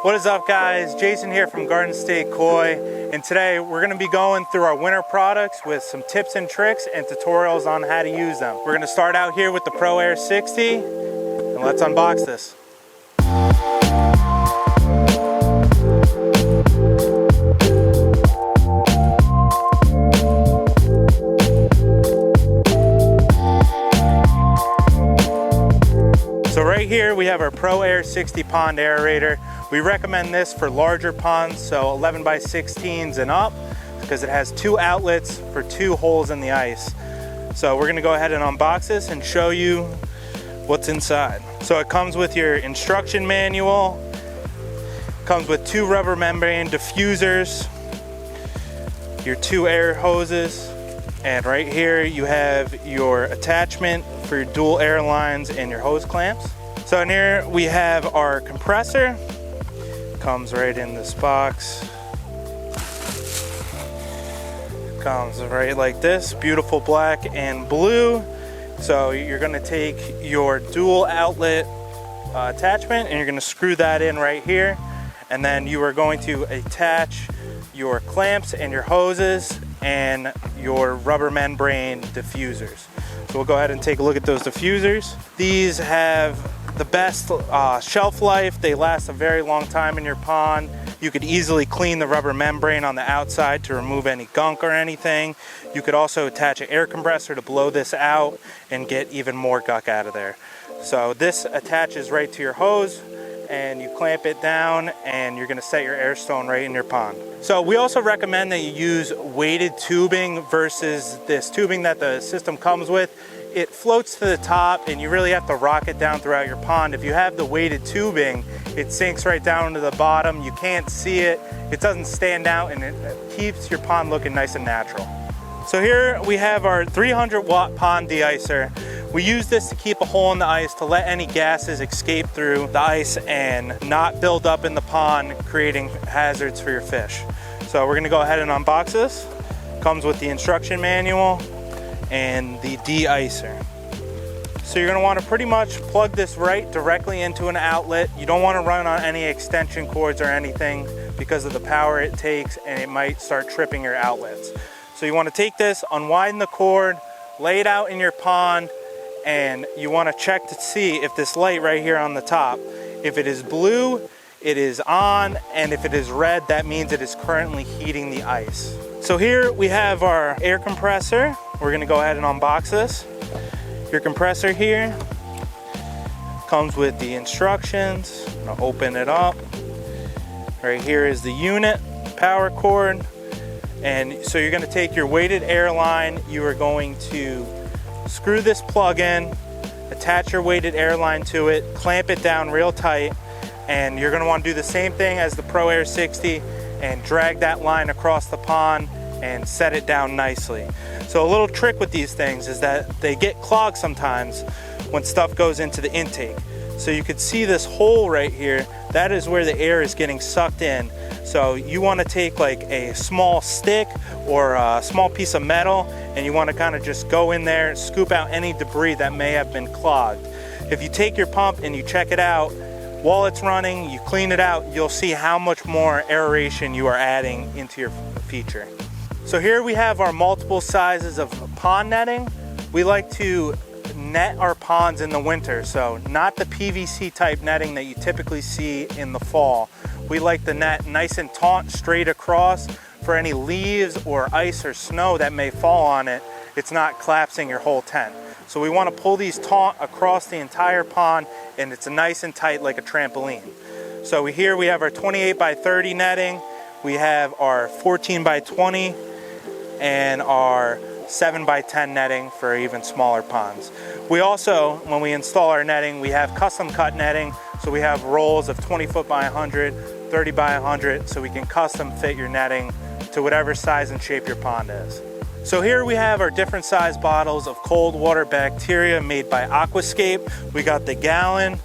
What is up, guys? Jason here from Garden State Koi, and today we're going to be going through our winter products with some tips and tricks and tutorials on how to use them. We're going to start out here with the Pro Air 60, and let's unbox this. So right here we have our Pro Air 60 pond aerator. We recommend this for larger ponds, so 11 by 16s and up, because it has 2 outlets for 2 holes in the ice. So we're gonna go ahead and unbox this and show you what's inside. So it comes with your instruction manual, comes with 2 rubber membrane diffusers, your 2 air hoses, and right here you have your attachment for your dual air lines and your hose clamps. So in here we have our compressor. Comes right in this box. Comes right like this, beautiful black and blue. So you're gonna take your dual outlet attachment and you're gonna screw that in right here. And then you are going to attach your clamps and your hoses and your rubber membrane diffusers. So we'll go ahead and take a look at those diffusers. These have the best shelf life. They last a very long time in your pond. You could easily clean the rubber membrane on the outside to remove any gunk or anything. You could also attach an air compressor to blow this out and get even more gunk out of there. So this attaches right to your hose and you clamp it down and you're gonna set your air stone right in your pond. So we also recommend that you use weighted tubing versus this tubing that the system comes with. It floats to the top and you really have to rock it down throughout your pond. If you have the weighted tubing, it sinks right down to the bottom. You can't see it. It doesn't stand out and it keeps your pond looking nice and natural. So here we have our 300-watt pond de-icer. We use this to keep a hole in the ice to let any gases escape through the ice and not build up in the pond, creating hazards for your fish. So we're gonna go ahead and unbox this. Comes with the instruction manual and the de-icer. So you're gonna wanna pretty much plug this right directly into an outlet. You don't wanna run on any extension cords or anything because of the power it takes and it might start tripping your outlets. So you wanna take this, unwind the cord, lay it out in your pond, and you wanna check to see if this light right here on the top, if it is blue, it is on, and if it is red, that means it is currently heating the ice. So here we have our air compressor. We're gonna go ahead and unbox this. Your compressor here comes with the instructions. I'm gonna open it up. Right here is the unit, power cord. And so you're gonna take your weighted air line. You are going to screw this plug in, attach your weighted air line to it, clamp it down real tight, and you're gonna wanna do the same thing as the Pro Air 60 and drag that line across the pond and set it down nicely. So a little trick with these things is that they get clogged sometimes when stuff goes into the intake. So you could see this hole right here, that is where the air is getting sucked in. So you want to take like a small stick or a small piece of metal and you want to kind of just go in there, scoop out any debris that may have been clogged. If you take your pump and you check it out, while it's running, you clean it out, you'll see how much more aeration you are adding into your feature. So here we have our multiple sizes of pond netting. We like to net our ponds in the winter, so not the PVC type netting that you typically see in the fall. We like the net nice and taut straight across for any leaves or ice or snow that may fall on it. It's not collapsing your whole tent. So we want to pull these taut across the entire pond and it's nice and tight like a trampoline. So here we have our 28 by 30 netting. We have our 14 by 20 and our 7 by 10 netting for even smaller ponds. We also, when we install our netting, we have custom cut netting. So we have rolls of 20 foot by 100, 30 by 100, so we can custom fit your netting to whatever size and shape your pond is. So here we have our different size bottles of cold water bacteria made by Aquascape. We got the gallon,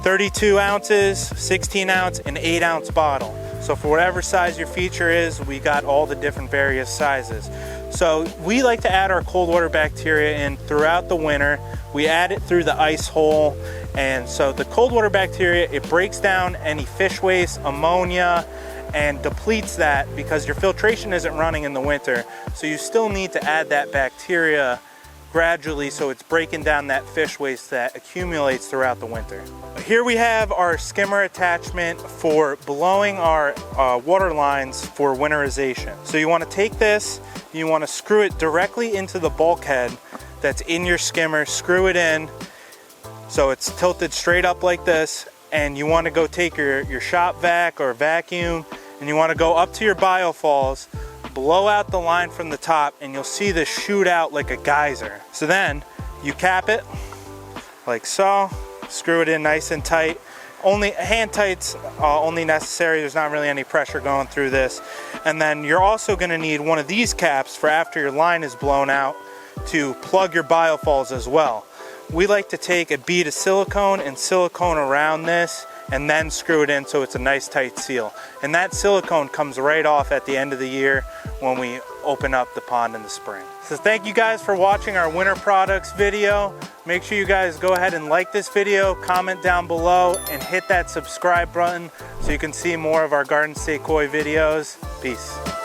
32 ounces, 16 ounce, and 8 ounce bottle. So for whatever size your feature is, we got all the different various sizes. So we like to add our cold water bacteria in throughout the winter. We add it through the ice hole And so the cold water bacteria, it breaks down any fish waste, ammonia, and depletes that because your filtration isn't running in the winter. So you still need to add that bacteria gradually, so it's breaking down that fish waste that accumulates throughout the winter. Here we have our skimmer attachment for blowing our water lines for winterization. So you want to take this, you want to screw it directly into the bulkhead that's in your skimmer, screw it in so it's tilted straight up like this, and you want to go take your shop vac or vacuum, and you want to go up to your biofalls, blow out the line from the top, and you'll see this shoot out like a geyser. So then you cap it like so, screw it in nice and tight. Only hand tight's only necessary. There's not really any pressure going through this. And then you're also going to need one of these caps for after your line is blown out to plug your biofalls as well. We like to take a bead of silicone and silicone around this and then screw it in so it's a nice tight seal. And that silicone comes right off at the end of the year when we open up the pond in the spring. So thank you guys for watching our winter products video. Make sure you guys go ahead and like this video, comment down below, and hit that subscribe button so you can see more of our garden state koi videos. Peace.